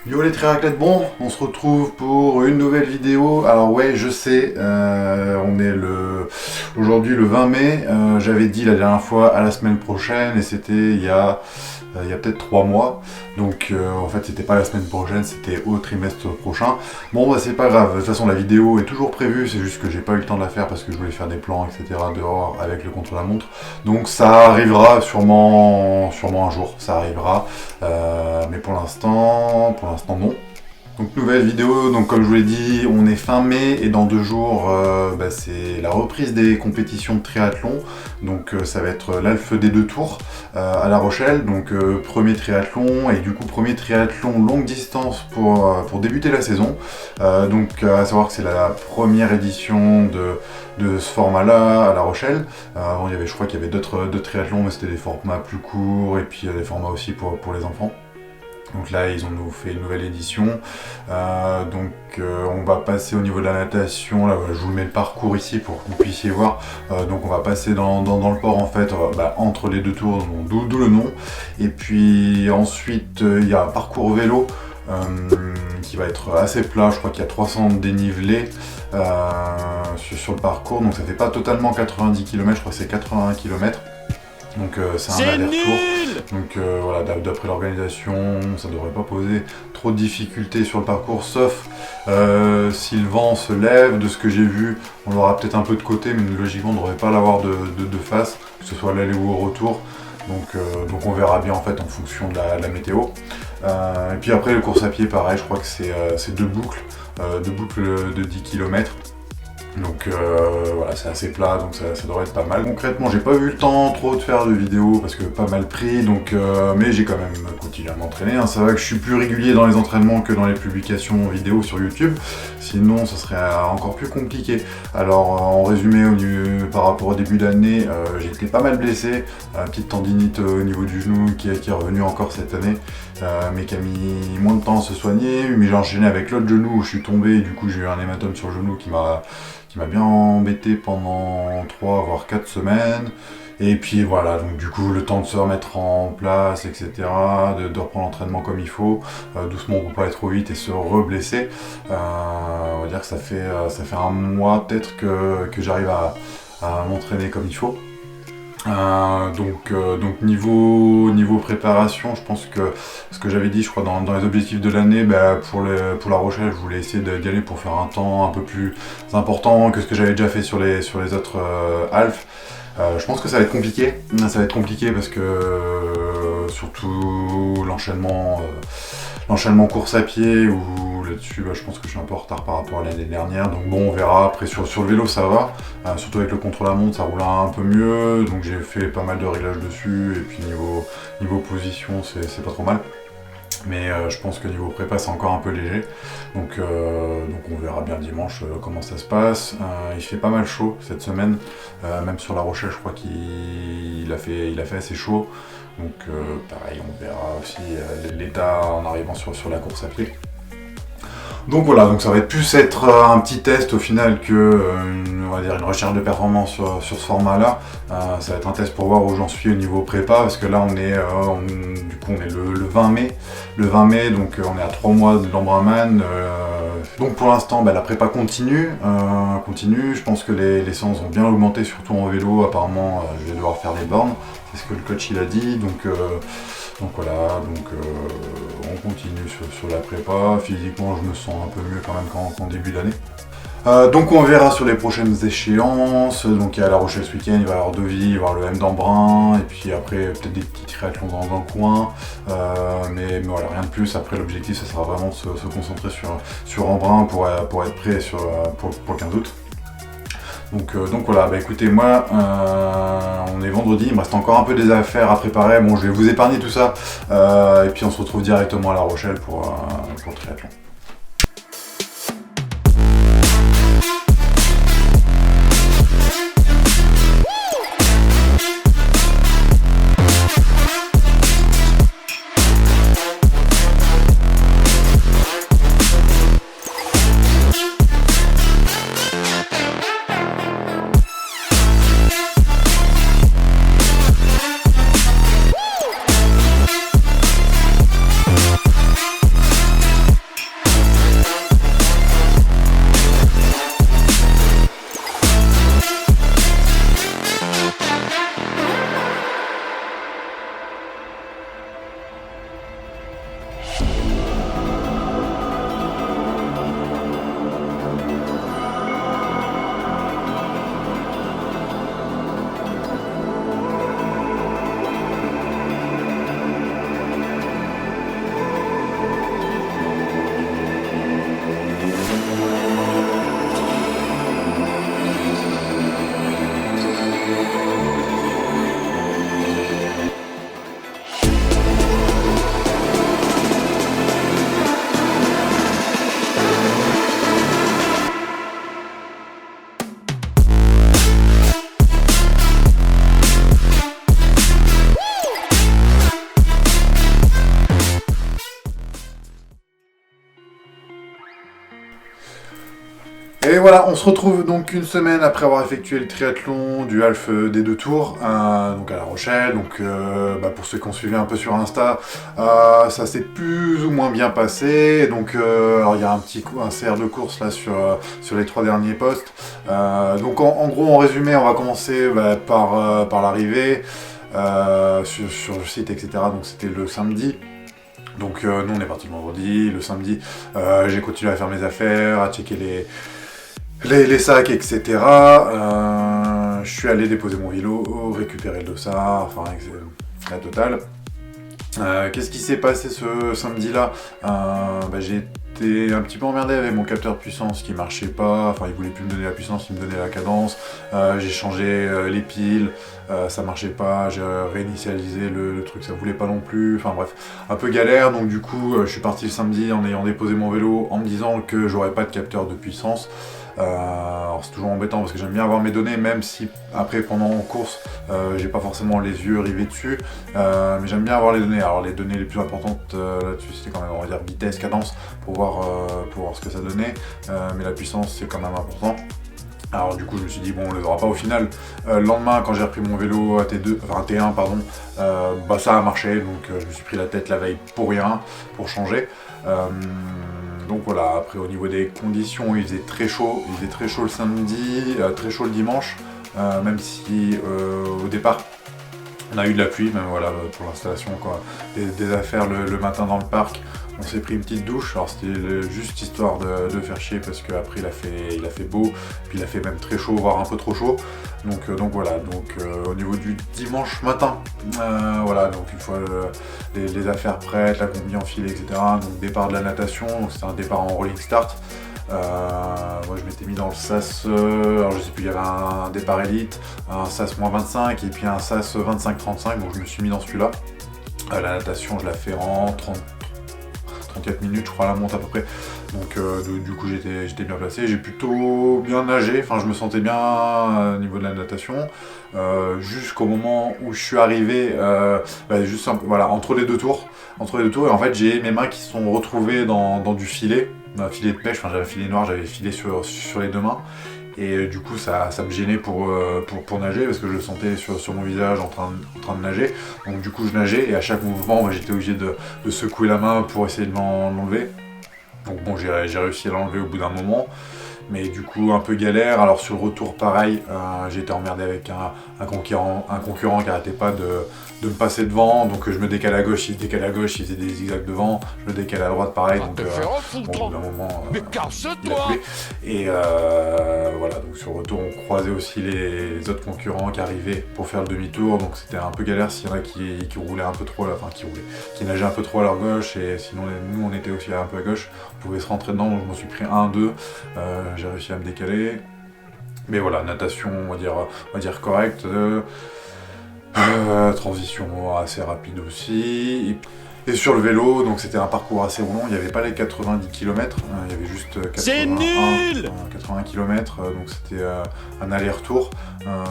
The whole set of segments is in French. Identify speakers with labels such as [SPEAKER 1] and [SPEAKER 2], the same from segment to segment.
[SPEAKER 1] Yo les triathlètes, bon, on se retrouve pour une nouvelle vidéo. Alors ouais, je sais, on est aujourd'hui le 20 mai. J'avais dit la dernière fois à la semaine prochaine et c'était il y a peut-être 3 mois. Donc en fait c'était pas la semaine prochaine, c'était au trimestre prochain. Bon bah c'est pas grave, de toute façon la vidéo est toujours prévue, c'est juste que j'ai pas eu le temps de la faire parce que je voulais faire des plans, etc. dehors avec le contre-la-montre. Donc ça arrivera sûrement un jour, ça arrivera. Mais pour l'instant non. Donc nouvelle vidéo, donc comme je vous l'ai dit, on est fin mai et dans 2 jours, c'est la reprise des compétitions de triathlon. Donc ça va être l'Alphe des 2 Tours à La Rochelle, donc premier triathlon et du coup premier triathlon longue distance pour débuter la saison. Donc à savoir que c'est la première édition de ce format-là à La Rochelle. Avant je crois qu'il y avait d'autres triathlons, mais c'était des formats plus courts et puis des formats aussi pour les enfants. Donc là, ils ont nous fait une nouvelle édition. On va passer au niveau de la natation. Là, voilà, je vous mets le parcours ici pour que vous puissiez voir. Donc on va passer dans le port en fait, entre les 2 tours, d'où le nom. Et puis ensuite, il y a un parcours vélo qui va être assez plat. Je crois qu'il y a 300 dénivelés sur le parcours. Donc ça fait pas totalement 90 km, je crois que c'est 81 km. Donc c'est un aller-retour. Donc voilà, d'après l'organisation, ça devrait pas poser trop de difficultés sur le parcours, sauf si le vent se lève. De ce que j'ai vu, on aura peut-être un peu de côté, mais logiquement on ne devrait pas l'avoir de face, que ce soit l'aller ou au retour. Donc on verra bien en fait en fonction de la météo. Et puis après le course à pied, pareil, je crois que c'est 2 boucles de 10 km. Donc voilà, c'est assez plat, donc ça devrait être pas mal. Concrètement, j'ai pas eu le temps trop de faire de vidéos parce que pas mal pris, mais j'ai quand même continué à m'entraîner. C'est vrai que je suis plus régulier dans les entraînements que dans les publications vidéo sur YouTube, sinon ça serait encore plus compliqué. Alors en résumé, par rapport au début d'année, j'ai été pas mal blessé, petite tendinite au niveau du genou qui est revenue encore cette année, mais qui a mis moins de temps à se soigner, mais j'ai enchaîné avec l'autre genou où je suis tombé et du coup j'ai eu un hématome sur le genou qui m'a bien embêté pendant 3 voire 4 semaines. Et puis voilà, donc du coup le temps de se remettre en place, etc., de reprendre l'entraînement comme il faut, doucement pour pas aller trop vite et se reblesser. On va dire que ça fait 1 mois peut-être que j'arrive à m'entraîner comme il faut. Donc niveau préparation, je pense que ce que j'avais dit, je crois dans les objectifs de l'année, pour La Rochelle, je voulais essayer d'y aller pour faire un temps un peu plus important que ce que j'avais déjà fait sur les autres halfs. Je pense que ça va être compliqué. Ça va être compliqué parce que surtout l'enchaînement course à pied où là-dessus je pense que je suis un peu en retard par rapport à l'année dernière. Donc bon, on verra. Après sur le vélo ça va. Surtout avec le contre-la-montre ça roule un peu mieux. Donc j'ai fait pas mal de réglages dessus. Et puis niveau position c'est pas trop mal. Mais je pense que niveau prépa c'est encore un peu léger. Donc on verra bien dimanche comment ça se passe. Il fait pas mal chaud cette semaine. Même sur La Rochelle je crois qu'il a fait assez chaud. Donc pareil, on verra aussi l'état en arrivant sur la course à pied. Donc voilà, donc ça va plus être un petit test au final que on va dire une recherche de performance sur ce format-là. Ça va être un test pour voir où j'en suis au niveau prépa, parce que là on est le 20 mai. Le 20 mai, donc on est à 3 mois de l'Embrunman. Donc pour l'instant, la prépa continue. Je pense que les séances vont bien augmenter, surtout en vélo. Apparemment, je vais devoir faire des bornes. C'est ce que le coach il a dit. Donc voilà, on continue sur la prépa. Physiquement, je me sens un peu mieux quand même qu'en début d'année. Donc on verra sur les prochaines échéances. Donc il y a La Rochelle ce week-end, il va y avoir Deauville, il va y avoir le M d'Embrun, et puis après peut-être des petits triathlons dans le coin. Mais voilà, rien de plus. Après l'objectif, ça sera vraiment de se concentrer sur Embrun pour être prêt pour le 15 août. Donc voilà, écoutez, moi on est vendredi, il me reste encore un peu des affaires à préparer. Bon, je vais vous épargner tout ça, et puis on se retrouve directement à La Rochelle pour le triathlon. Et voilà, on se retrouve donc une semaine après avoir effectué le triathlon du half des 2 tours, donc à La Rochelle. Donc pour ceux qui ont suivi un peu sur Insta, ça s'est plus ou moins bien passé. Donc alors il y a un CR de course là sur les 3 derniers posts. Donc en gros, en résumé, on va commencer par l'arrivée sur le site, etc. Donc c'était le samedi. Donc nous on est parti le vendredi, le samedi j'ai continué à faire mes affaires, à checker les sacs, etc. Je suis allé déposer mon vélo, récupérer le dossard, enfin la totale. Qu'est-ce qui s'est passé ce samedi-là? J'ai été un petit peu emmerdé avec mon capteur de puissance qui marchait pas, enfin il voulait plus me donner la puissance, il me donnait la cadence. J'ai changé les piles, ça marchait pas, j'ai réinitialisé le truc, ça voulait pas non plus, enfin bref, un peu galère. Donc du coup je suis parti le samedi en ayant déposé mon vélo en me disant que j'aurais pas de capteur de puissance. Alors c'est toujours embêtant parce que j'aime bien avoir mes données, même si après pendant en course j'ai pas forcément les yeux rivés dessus, mais j'aime bien avoir les données. Alors les données les plus importantes là-dessus c'était quand même, on va dire, vitesse, cadence, pour voir ce que ça donnait, mais la puissance c'est quand même important. Alors du coup je me suis dit bon, on les aura pas au final. Le lendemain quand j'ai repris mon vélo à T1 pardon, ça a marché, donc je me suis pris la tête la veille pour rien, pour changer. Donc voilà, après au niveau des conditions, il faisait très chaud le samedi, très chaud le dimanche, même si au départ on a eu de la pluie, même voilà, pour l'installation des affaires le matin dans le parc. On s'est pris une petite douche, alors c'était juste histoire de faire chier parce qu'après il a fait beau, puis il a fait même très chaud, voire un peu trop chaud. Donc voilà, au niveau du dimanche matin, voilà, donc une fois les affaires prêtes, la combi enfilée, etc. Donc départ de la natation, donc c'était un départ en rolling start. Moi je m'étais mis dans le SAS, alors je sais plus, il y avait un départ élite, un SAS moins 25 et puis un SAS 25-35, donc je me suis mis dans celui-là. La natation je la fais en 34 minutes je crois à la monte à peu près, donc du coup j'étais bien placé, j'ai plutôt bien nagé, enfin je me sentais bien au niveau de la natation, jusqu'au moment où je suis arrivé, juste voilà, entre les deux tours, et en fait j'ai mes mains qui se sont retrouvées dans du filet, un filet de pêche, enfin j'avais un filet noir, j'avais filé sur les deux mains. Et du coup ça me gênait pour nager parce que je le sentais sur mon visage en train de nager. Donc du coup je nageais et à chaque mouvement j'étais obligé de secouer la main pour essayer de l'enlever. Donc bon, j'ai réussi à l'enlever au bout d'un moment. Mais du coup un peu galère. Alors sur le retour pareil, j'ai été emmerdé avec un concurrent qui arrêtait pas de me passer devant, donc je me décale à gauche, il se décale à gauche, il faisait des zigzags devant, je me décale à droite pareil, donc au bout d'un moment il a coulé. Et voilà, donc sur le retour on croisait aussi les autres concurrents qui arrivaient pour faire le demi-tour, donc c'était un peu galère s'il y en a qui roulaient un peu trop, qui nageaient un peu trop à leur gauche, et sinon nous on était aussi un peu à gauche, on pouvait se rentrer dedans, donc je m'en suis pris 1-2, j'ai réussi à me décaler. Mais voilà, natation on va dire correcte. Transition assez rapide aussi. Et sur le vélo, donc c'était un parcours assez long, il n'y avait pas les 90 km, il y avait juste 80 km, donc c'était un aller-retour.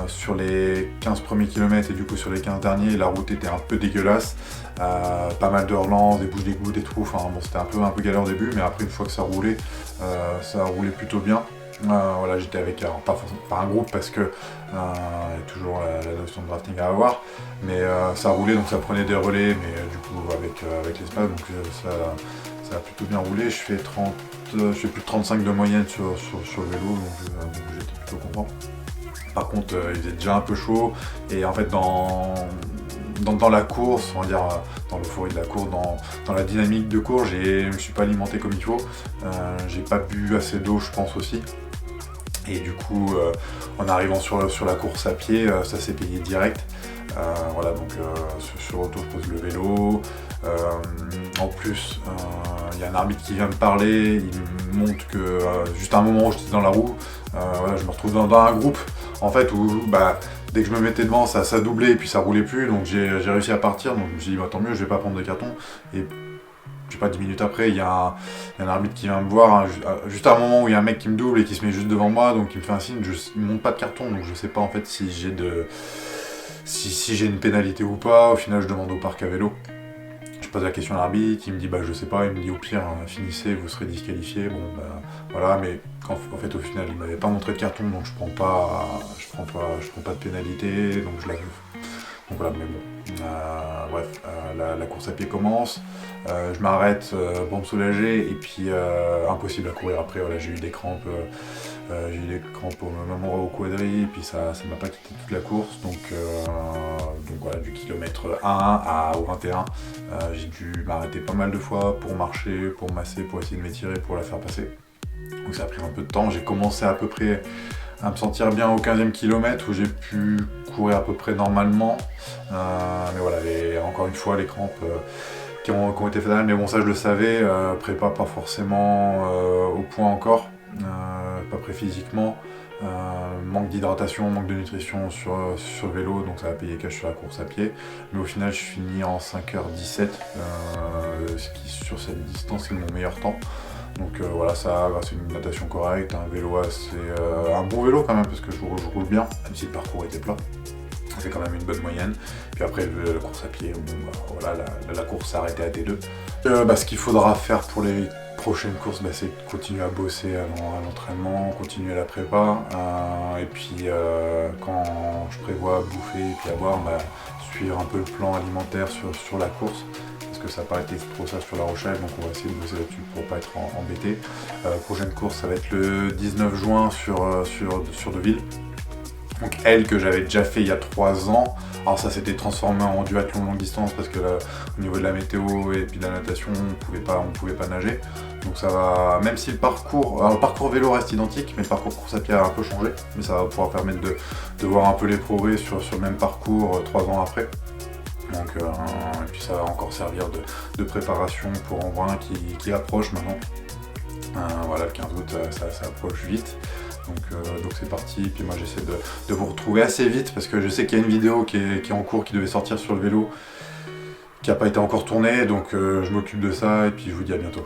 [SPEAKER 1] Sur les 15 premiers kilomètres et du coup sur les 15 derniers, la route était un peu dégueulasse, pas mal de relances, des bouches d'égout, des trous, enfin bon, c'était un peu galère au début, mais après une fois que ça roulait plutôt bien. Voilà, j'étais avec, alors pas un groupe parce que il y a toujours la notion de drafting à avoir, mais ça roulait, donc ça prenait des relais, mais du coup avec l'espace, donc ça a plutôt bien roulé. Je fais plus de 35 de moyenne sur le vélo, donc j'étais plutôt content. Par contre il faisait déjà un peu chaud, et en fait dans la course, on va dire dans l'euphorie de la course, dans la dynamique de course, je me suis pas alimenté comme il faut, j'ai pas bu assez d'eau je pense aussi. Et du coup, en arrivant sur la course à pied, ça s'est payé direct. Voilà, donc sur le retour, je pose le vélo. En plus, il y a un arbitre qui vient me parler, il me montre que juste à un moment où j'étais dans la roue, voilà, je me retrouve dans un groupe en fait où dès que je me mettais devant, ça doublait et puis ça roulait plus, donc j'ai réussi à partir, donc je me suis dit tant mieux, je vais pas prendre de carton. Et je sais pas, 10 minutes après, il y a un arbitre qui vient me voir, juste à un moment où il y a un mec qui me double et qui se met juste devant moi, donc il me fait un signe, il me montre pas de carton, donc je sais pas en fait si j'ai une pénalité ou pas. Au final je demande au parc à vélo. pose la question à l'arbitre, il me dit bah je sais pas, il me dit au pire finissez, vous serez disqualifié. Bon bah voilà, mais en fait au final il m'avait pas montré de carton, donc je prends pas de pénalité, donc je la donc voilà, mais bon, bref, la course à pied commence, je m'arrête pour me soulager, et puis impossible à courir après, voilà, j'ai eu des crampes au même endroit au quadri, et puis ça m'a pas quitté toute la course, donc voilà, du kilomètre 1 au 21, j'ai dû m'arrêter pas mal de fois pour marcher, pour masser, pour essayer de m'étirer, pour la faire passer. Donc ça a pris un peu de temps, j'ai commencé à peu près à me sentir bien au 15e kilomètre où j'ai pu courir à peu près normalement. Mais voilà, encore une fois, les crampes qui ont été fatales. Mais bon, ça je le savais, prépa pas forcément au point encore, pas prêt physiquement. Manque d'hydratation, manque de nutrition sur le vélo, donc ça va payer cash sur la course à pied. Mais au final, je finis en 5h17, ce qui sur cette distance est mon meilleur temps. Donc voilà, ça, c'est une natation correcte, un vélo un bon vélo quand même, parce que je roule bien, même si le parcours était plat. C'est quand même une bonne moyenne. Puis après, la course à pied, bon, voilà, la course s'est arrêtée à T2. Ce qu'il faudra faire pour les prochaines courses, c'est continuer à bosser à l'entraînement, continuer à la prépa. Et puis quand je prévois bouffer et puis à boire, suivre un peu le plan alimentaire sur la course. Parce que ça n'a pas été trop ça sur La Rochelle, donc on va essayer de bosser là-dessus pour pas être embêté. Prochaine course, ça va être le 19 juin sur Deauville. Donc elle que j'avais déjà fait il y a 3 ans. Alors ça s'était transformé en duathlon longue distance parce que là, au niveau de la météo et puis de la natation, on pouvait pas nager. Donc ça va, même si le parcours vélo reste identique, mais le parcours course à pied a un peu changé. Mais ça va pouvoir permettre de voir un peu les progrès sur le même parcours 3 ans après. Donc, et puis ça va encore servir de préparation pour Embrun qui approche maintenant. Voilà, le 15 août, ça approche vite. Donc c'est parti, puis moi j'essaie de vous retrouver assez vite parce que je sais qu'il y a une vidéo qui est en cours, qui devait sortir sur le vélo, qui n'a pas été encore tournée, donc je m'occupe de ça et puis je vous dis à bientôt.